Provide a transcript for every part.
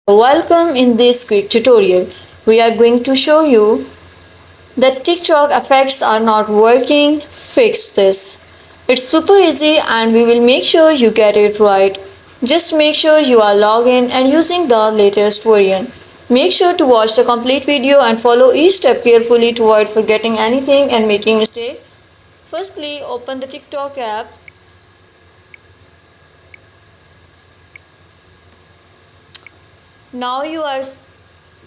Welcome in this quick tutorial. We are going to show you that TikTok effects are not working. Fix this. It's super easy and we will make sure you get it right. Just make sure you are logged in and using the latest version. Make sure to watch the complete video and follow each step carefully to avoid forgetting anything and making mistake. Firstly, open the TikTok app. Now you are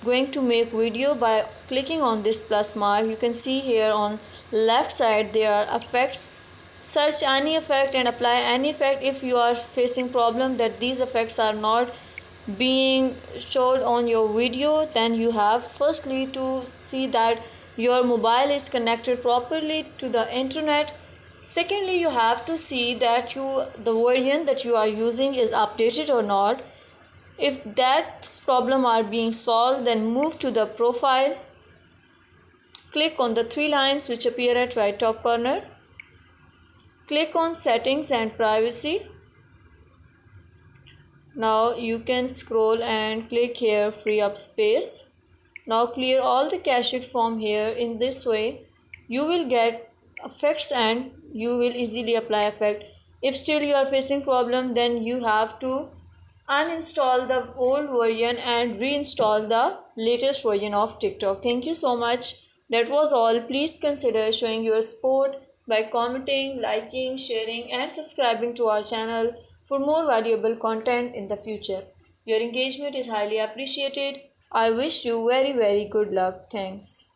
going to make video by clicking on this plus mark. You can see here on left side there are effects. Search any effect and apply any effect. If you are facing problem that these effects are not being showed on your video, then you have firstly to see that your mobile is connected properly to the internet. Secondly, you have to see that the version that you are using is updated or not. If that problem are being solved, then move to the profile. Click on the three lines which appear at right top corner. Click on settings and privacy. Now you can scroll and click here free up space. Now clear all the cached from here. In this way you will get effects and you will easily apply effect. If still you are facing problem, then you have to uninstall the old version and reinstall the latest version of TikTok. Thank you so much. That was all. Please consider showing your support by commenting, liking, sharing and subscribing to our channel for more valuable content in the future. Your engagement is highly appreciated. I wish you very good luck. Thanks.